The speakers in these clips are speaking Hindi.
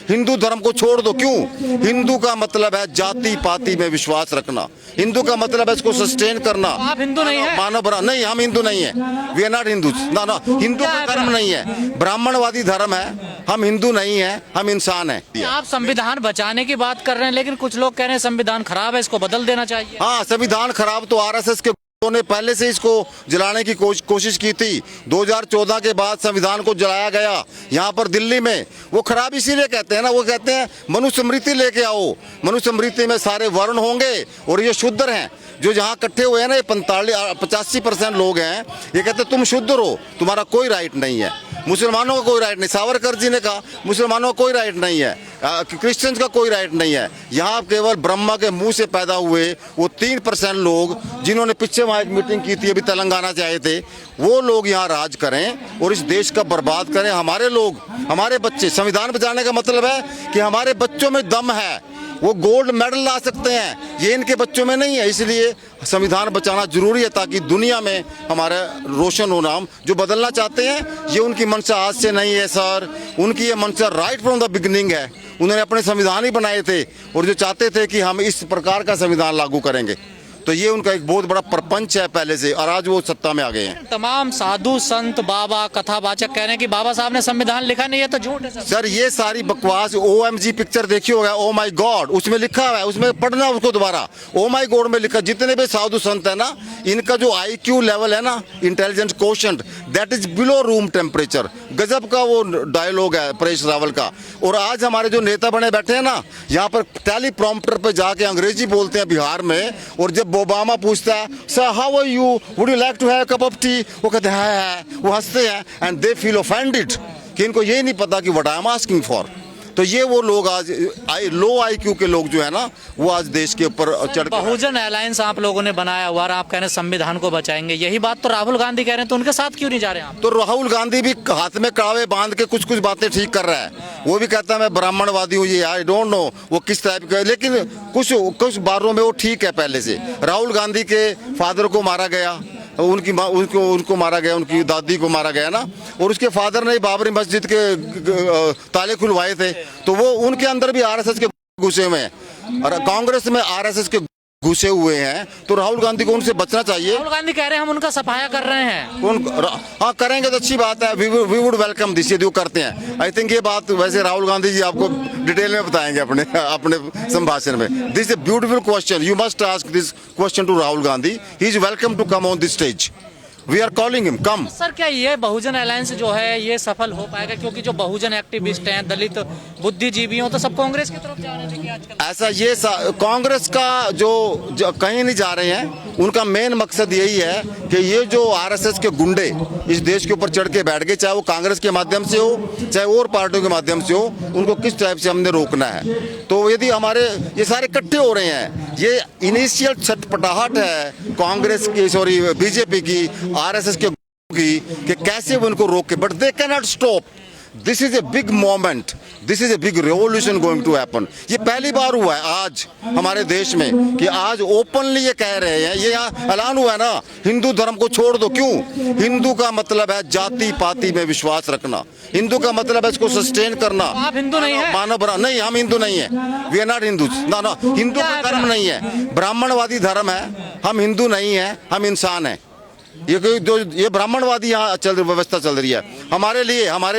हिंदू धर्म को छोड़ दो। क्यों? हिंदू का मतलब है जाति पाति में विश्वास रखना, हिंदू का मतलब है इसको सस्टेन करना। आप हिंदू नहीं है? मानव नहीं, हम हिंदू नहीं है, वी आर नॉट हिंदू। ना ना, हिंदू का धर्म नहीं है, ब्राह्मणवादी धर्म है। हम हिंदू नहीं है, हम इंसान है। आप संविधान बचाने की बात कर रहे हैं, लेकिन कुछ लोग कह रहे हैं संविधान खराब है, इसको बदल देना चाहिए। हाँ, संविधान खराब तो आरएसएस के ने पहले से इसको जलाने की कोशिश की थी। 2014 के बाद संविधान को जलाया गया यहाँ पर दिल्ली में। वो खराब इसीलिए कहते हैं ना, वो कहते हैं मनुस्मृति लेके आओ, मनुस्मृति में सारे वर्ण होंगे और ये शुद्र हैं। जो जहाँ इकट्ठे हुए हैं ना, ये 85% लोग हैं, ये कहते तुम शुद्र हो, तुम्हारा कोई राइट नहीं है। मुसलमानों का कोई राइट नहीं, सावरकर जी ने कहा मुसलमानों का कोई राइट नहीं है, क्रिश्चियंस का कोई राइट नहीं है। यहाँ केवल ब्रह्मा के मुंह से पैदा हुए वो 3% लोग, जिन्होंने पीछे वहाँ एक मीटिंग की थी, अभी तेलंगाना से आए थे, वो लोग यहाँ राज करें और इस देश का बर्बाद करें। हमारे लोग, हमारे बच्चे, संविधान बचाने का मतलब है कि हमारे बच्चों में दम है, वो गोल्ड मेडल ला सकते हैं, ये इनके बच्चों में नहीं है। इसलिए संविधान बचाना जरूरी है ताकि दुनिया में हमारा रोशन हो नाम। जो बदलना चाहते हैं, ये उनकी मंशा आज से नहीं है सर, उनकी ये मंशा राइट फ्रॉम द बिगिनिंग है। उन्होंने अपने संविधान ही बनाए थे और जो चाहते थे कि हम इस प्रकार का संविधान लागू करेंगे, तो ये उनका एक बहुत बड़ा प्रपंच है पहले से, और आज वो सत्ता में आ गए हैं। तमाम साधु संत बाबा कथावाचक कह रहे हैं कि बाबा साहब ने संविधान लिखा नहीं है, तो झूठ है सर। ये सारी बकवास। OMG पिक्चर देखी होगा, ओ माई गॉड, उसमें लिखा हुआ है, उसमें पढ़ना उसको दोबारा। ओ माई गॉड में लिखा, जितने भी साधु संत है ना, इनका जो IQ लेवल है ना, intelligence quotient, that is below room temperature. गजब का वो डायलॉग है परेश रावल का। और आज हमारे जो नेता बने बैठे हैं ना, यहाँ पर टेलीप्रॉम्प्टर पे जाके अंग्रेजी बोलते हैं बिहार में, और जब ओबामा पूछता है sir how are you, would you like to have cup of tea, वो कहते हैं है, वो हंसते हैं एंड दे फील ऑफेंडेड कि इनको ये नहीं पता कि what I am asking for. तो ये वो लोग आज लो IQ के लोग जो है ना, वो आज देश के ऊपर चढ़। बहुजन अलायंस आप लोगों ने बनाया हुआ और आप कह रहे हैं संविधान को बचाएंगे, यही बात तो राहुल गांधी कह रहे हैं, तो उनके साथ क्यों नहीं जा रहे हैं आप? तो राहुल गांधी भी हाथ में कड़ावे बांध के कुछ बातें ठीक कर रहा है। वो भी कहता है मैं ब्राह्मणवादी हूँ, ये आई डोंट नो वो किस टाइप का, लेकिन कुछ बारों में वो ठीक है पहले से। राहुल गांधी के फादर को मारा गया, उनको मारा गया, उनकी दादी को मारा गया ना, और उसके फादर ने बाबरी मस्जिद के ताले खुलवाए थे, तो वो उनके अंदर भी RSS के घुसे हुए हैं और कांग्रेस में RSS के घुसे हुए हैं। तो राहुल गांधी को उनसे बचना चाहिए। राहुल गांधी कह रहे हैं हम उनका सफाया कर रहे हैं। हाँ, करेंगे तो अच्छी बात है, वी वुड वेलकम दिस, ये करते हैं। आई थिंक ये बात वैसे राहुल गांधी जी आपको डिटेल में बताएंगे अपने संभाषण में। This is beautiful question, you must ask this question to Rahul Gandhi, he is welcome to come on this stage, we are calling him come. Sir क्या ये बहुजन अलायंस जो है ये सफल हो पाएगा? क्योंकि जो बहुजन एक्टिविस्ट हैं, दलित बुद्धिजीवी हो, तो सब कांग्रेस की तरफ जा रहे हैं आजकल। ऐसा ये कांग्रेस का जो कहीं नहीं जा रहे हैं, उनका मेन मकसद यही है कि ये जो RSS के गुंडे इस देश के ऊपर चढ़ के बैठ गए, चाहे वो कांग्रेस के माध्यम से हो, चाहे और पार्टियों के माध्यम से हो, उनको किस टाइप से हमने रोकना है। तो यदि हमारे ये सारे इकट्ठे हो रहे हैं, ये इनिशियल छटपटाहट है कांग्रेस की, सॉरी BJP की, RSS के कि कैसे वो उनको रोके, but they can not stop. This is a big moment, this is a big revolution going to happen. ये पहली बार हुआ है आज हमारे देश में कि आज ओपनली ये कह रहे हैं, ये यहाँ ऐलान हुआ है ना, हिंदू धर्म को छोड़ दो। क्यों? हिंदू का मतलब है जाति पाति में विश्वास रखना, हिंदू का मतलब है इसको सस्टेन करना। आप हिंदू नहीं है? मानव नहीं, हम हिंदू नहीं है, वी आर नॉट हिंदू। ना ना, हिंदू का धर्म नहीं है, ब्राह्मणवादी धर्म है। हम हिंदू नहीं है, हम इंसान है। ये ब्राह्मणवादी यहाँ व्यवस्था चल रही है हमारे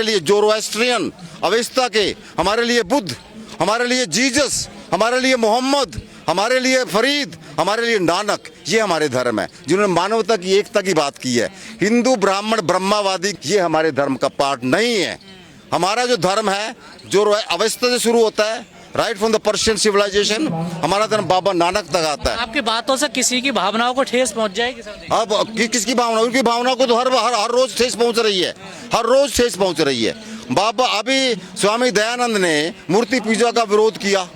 लिए जोरोएस्ट्रियन अवेस्ता के, हमारे लिए बुद्ध, हमारे लिए जीसस, हमारे लिए मोहम्मद, हमारे लिए फरीद, हमारे लिए नानक, ये हमारे धर्म है जिन्होंने मानवता की एकता की बात की है। हिंदू ब्राह्मण ब्रह्मावादी ये हमारे धर्म का पार्ट नहीं है। हमारा जो धर्म है जो अवेस्ता से शुरू होता है, right from the Persian civilisation, हमारा धर्म बाबा नानक तक आता है। आपकी बातों से किसी की भावनाओं को ठेस पहुंच जाएगी सर? अब किसकी भावना? उनकी भावनाओं को तो हर रोज ठेस पहुंच रही है, हर रोज ठेस पहुंच रही है। बाबा अभी स्वामी दयानंद ने मूर्ति पूजा का विरोध किया।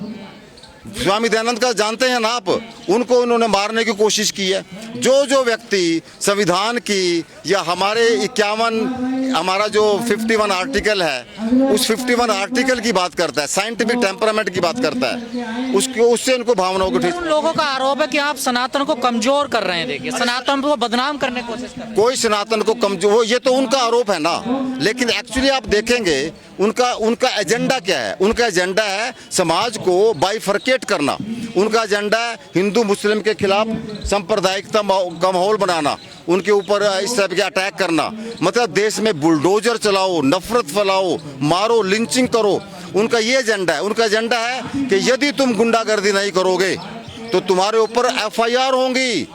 स्वामी दयानंद का जानते हैं ना आप, उनको उन्होंने मारने की कोशिश की है। जो जो व्यक्ति संविधान की या हमारे 51 हमारा जो 51 आर्टिकल है उस 51 आर्टिकल की बात करता है, साइंटिफिक टेम्परामेंट की बात करता है, उसको उससे उनको भावनाओं को ठेस। उन लोगों का आरोप है कि आप सनातन को कमजोर कर रहे हैं। देखिए, सनातन को बदनाम करने की कोशिश कर रहे हैं। कोई सनातन को कमजोर, ये तो उनका आरोप है ना, लेकिन एक्चुअली आप देखेंगे उनका एजेंडा क्या है। उनका एजेंडा है समाज को बाइफरकेट करना, उनका एजेंडा है हिंदू मुस्लिम के खिलाफ सांप्रदायिकता का माहौल बनाना, उनके ऊपर इस तरह के अटैक करना, मतलब देश में बुलडोजर चलाओ, नफरत फैलाओ, मारो, लिंचिंग करो, उनका ये एजेंडा है। उनका एजेंडा है कि यदि तुम गुंडागर्दी नहीं करोगे तो तुम्हारे ऊपर FIR होंगी।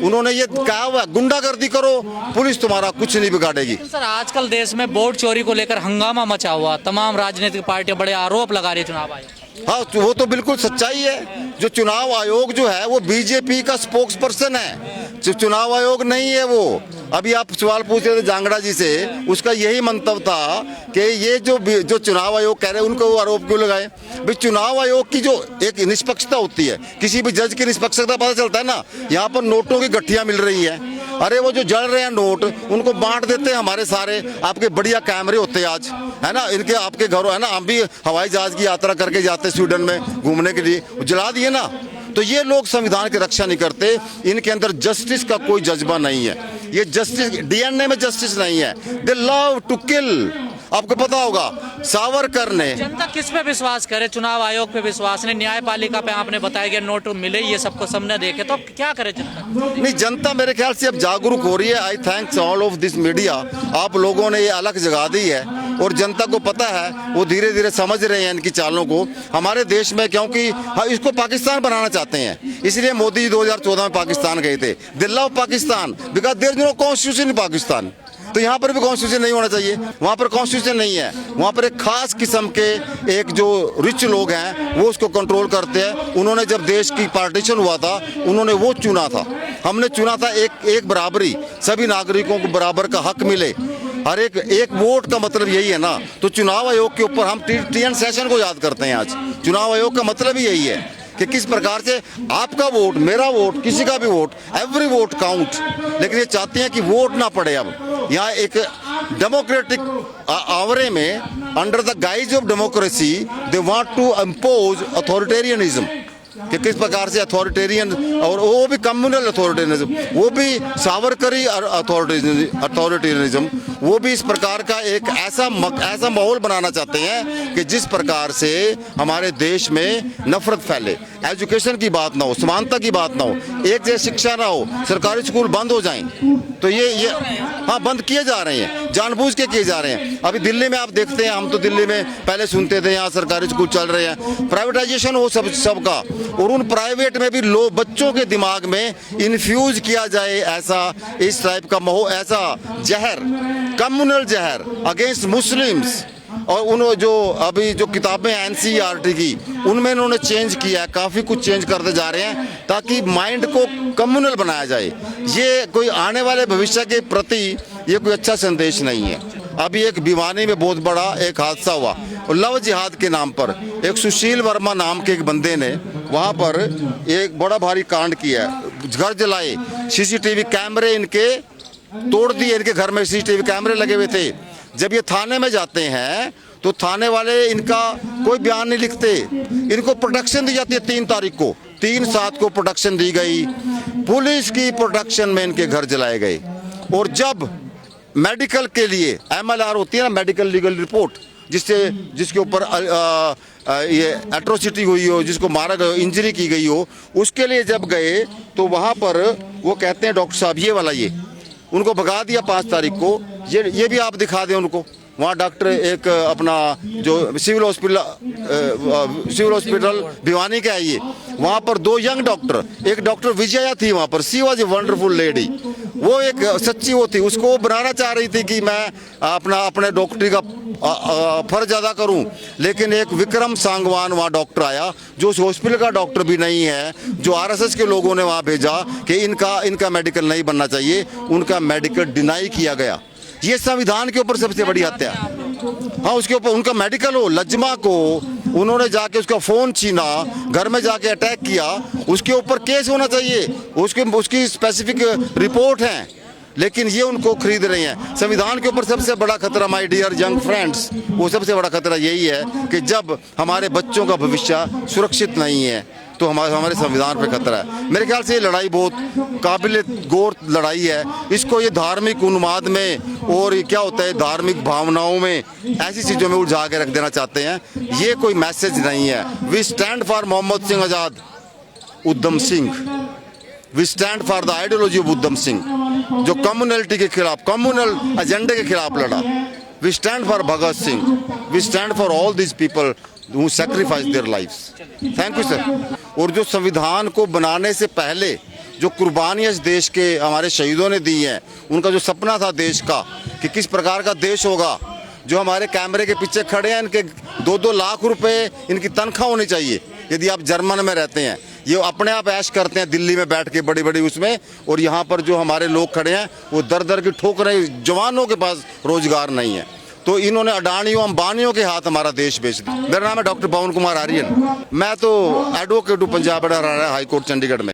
उन्होंने ये कहा हुआ, गुंडागर्दी करो, पुलिस तुम्हारा कुछ नहीं बिगाड़ेगी। सर, आजकल देश में वोट चोरी को लेकर हंगामा मचा हुआ, तमाम राजनीतिक पार्टियां बड़े आरोप लगा रही है चुनाव आयोग। हाँ, तो वो तो बिल्कुल सच्चाई है। जो चुनाव आयोग जो है वो बीजेपी का स्पोक्स पर्सन है, चुनाव आयोग नहीं है वो। अभी आप सवाल पूछ रहे थे जांगड़ा जी से, उसका यही मंतव्य था कि ये जो चुनाव आयोग कह रहे हैं उनको वो आरोप क्यों लगाए। भाई चुनाव आयोग की जो एक निष्पक्षता होती है, किसी भी जज की निष्पक्षता पता चलता है ना। यहाँ पर नोटों की गठियाँ मिल रही हैं, अरे वो जो जल रहे हैं नोट उनको बांट देते हैं हमारे सारे। आपके बढ़िया कैमरे होते हैं आज, है ना, इनके आपके घरों, है ना, हम भी हवाई जहाज की यात्रा करके जाते स्वीडन में घूमने के लिए, जला दिए ना। तो ये लोग संविधान की रक्षा नहीं करते, इनके अंदर जस्टिस का कोई जज्बा नहीं है। ये जस्टिस DNA में जस्टिस नहीं है, दे लव टू किल। आपको पता होगा सावरकर ने, जनता किस पे विश्वास करे? चुनाव आयोग पे विश्वास नहीं, न्यायपालिका पे आपने बताया कि नोट मिले, ये सबको सामने देखे, तो अब क्या करे जनता? नहीं, जनता मेरे ख्याल से अब जागरूक हो रही है। I thanks all of this media, आप लोगों ने ये अलग जगा दी है और जनता को पता है, वो धीरे धीरे समझ रहे हैं इनकी चालों को हमारे देश में, क्योंकि इसको पाकिस्तान बनाना चाहते हैं। इसलिए मोदी जी 2014 में पाकिस्तान गए थे। They love Pakistan because there is no constitution in Pakistan. तो यहाँ पर भी कॉन्स्टिट्यूशन नहीं होना चाहिए, वहाँ पर कॉन्स्टिट्यूशन नहीं है। वहाँ पर एक खास किस्म के एक जो रिच लोग हैं वो उसको कंट्रोल करते हैं। उन्होंने जब देश की पार्टीशन हुआ था उन्होंने वो चुना था, हमने चुना था एक बराबरी, सभी नागरिकों को बराबर का हक मिले। हर एक वोट का मतलब यही है ना। तो चुनाव आयोग के ऊपर हम TN सेशन को याद करते हैं आज। चुनाव आयोग का मतलब ही यही है कि किस प्रकार से आपका वोट, मेरा वोट, किसी का भी वोट, एवरी वोट काउंट। लेकिन ये चाहते हैं कि वोट ना पड़े। अब यहाँ एक डेमोक्रेटिक आवरे में, under the guise of democracy, they want to impose authoritarianism, कि किस प्रकार से अथॉरिटेरियन, और वो भी कम्युनल अथॉरिटेरियनिज्म, वो भी सावरकरी अथॉरिटेरियनिज्म, वो भी इस प्रकार का एक ऐसा माहौल बनाना चाहते हैं कि जिस प्रकार से हमारे देश में नफरत फैले, एजुकेशन की बात ना हो, समानता की बात ना हो, एक जैसी शिक्षा ना हो, सरकारी स्कूल बंद हो जाएं। तो ये हाँ, बंद किए जा रहे हैं, जानबूझ के किए जा रहे हैं। अभी दिल्ली में आप देखते हैं, हम तो दिल्ली में पहले सुनते थे यहाँ सरकारी स्कूल चल रहे हैं, प्राइवेटाइजेशन हो सबका, और उन प्राइवेट में भी बच्चों के दिमाग में इन्फ्यूज किया जाए ऐसा, इस टाइप का माहौल, ऐसा जहर, कम्युनल जहर अगेंस्ट मुस्लिम्स। और उन जो अभी जो किताबें NCERT की, उनमें इन्होंने चेंज किया है, काफ़ी कुछ चेंज करते जा रहे हैं ताकि माइंड को कम्युनल बनाया जाए। ये कोई आने वाले भविष्य के प्रति ये कोई अच्छा संदेश नहीं है। अभी एक भिवानी में बहुत बड़ा एक हादसा हुआ, और लव जिहाद के नाम पर एक सुशील वर्मा नाम के एक बंदे ने वहाँ पर एक बड़ा भारी कांड किया, घर जलाए, CCTV कैमरे इनके तोड़ दिए, इनके घर में CCTV कैमरे लगे हुए थे। जब ये थाने में जाते हैं तो थाने वाले इनका कोई बयान नहीं लिखते, इनको प्रोटेक्शन दी जाती है 3 तारीख को, 3/7 को प्रोटेक्शन दी गई, पुलिस की प्रोटेक्शन में इनके घर जलाए गए। और जब मेडिकल के लिए MLR होती है ना, मेडिकल लीगल रिपोर्ट, जिसके ऊपर ये एट्रोसिटी हुई हो, जिसको मारा गया, इंजरी की गई हो, उसके लिए जब गए तो वहाँ पर वो कहते हैं डॉक्टर साहब ये वाला, ये उनको भगा दिया 5 तारीख को। ये भी आप दिखा दें उनको। वहाँ डॉक्टर एक अपना जो सिविल हॉस्पिटल भिवानी का है ये, वहाँ पर 2 यंग डॉक्टर, एक डॉक्टर विजया थी वहाँ पर, सी वॉज ए वंडरफुल लेडी, वो एक सच्ची वो थी, उसको बनाना चाह रही थी कि मैं अपने डॉक्टरी का फर्ज अदा करूं। लेकिन एक विक्रम सांगवान वहाँ डॉक्टर आया जो उस हॉस्पिटल का डॉक्टर भी नहीं है, जो RSS के लोगों ने वहाँ भेजा कि इनका मेडिकल नहीं बनना चाहिए, उनका मेडिकल डिनाई किया गया। ये संविधान के ऊपर सबसे बड़ी हत्या। हाँ, उसके ऊपर उनका मेडिकल हो, लज्मा को उन्होंने जाके उसका फ़ोन छीना, घर में जाके अटैक किया, उसके ऊपर केस होना चाहिए, उसकी स्पेसिफिक रिपोर्ट है, लेकिन ये उनको खरीद रही हैं। संविधान के ऊपर सबसे बड़ा खतरा, माय डियर यंग फ्रेंड्स, वो सबसे बड़ा खतरा यही है कि जब हमारे बच्चों का भविष्य सुरक्षित नहीं है तो हमारे संविधान पे खतरा है। मेरे ख्याल से ये लड़ाई बहुत काबिल गौर लड़ाई है। इसको ये धार्मिक उन्माद में और ये क्या होता है धार्मिक भावनाओं में, ऐसी चीज़ों में उलझा के रख देना चाहते हैं। ये कोई मैसेज नहीं है। We stand for Mohammad Singh Azad, Udham Singh. We stand for the ideology of Udham Singh, जो कम्युनलिटी के खिलाफ, कम्युनल एजेंडे के खिलाफ लड़ा। We stand for Bhagat Singh, we stand for all this people who sacrifice their lives. Thank you sir. और जो संविधान को बनाने से पहले जो कुर्बानियाँ इस देश के हमारे शहीदों ने दी हैं, उनका जो सपना था देश का कि किस प्रकार का देश होगा, जो हमारे कैमरे के पीछे खड़े हैं, इनके 2-2 लाख रुपए इनकी तनख्वाह होनी चाहिए यदि आप जर्मन में रहते हैं। ये अपने आप ऐश करते हैं दिल्ली में बैठ के बड़ी बड़ी उसमें, और यहाँ पर जो हमारे लोग खड़े हैं वो दर दर की ठोक रहे, जवानों के पास रोजगार नहीं है। तो इन्होंने अडानियों अंबानियों के हाथ हमारा देश बेच दिया। मेरा नाम है डॉक्टर पवन कुमार आर्यन, मैं तो एडवोकेट हूँ Punjab and Haryana high court Chandigarh में।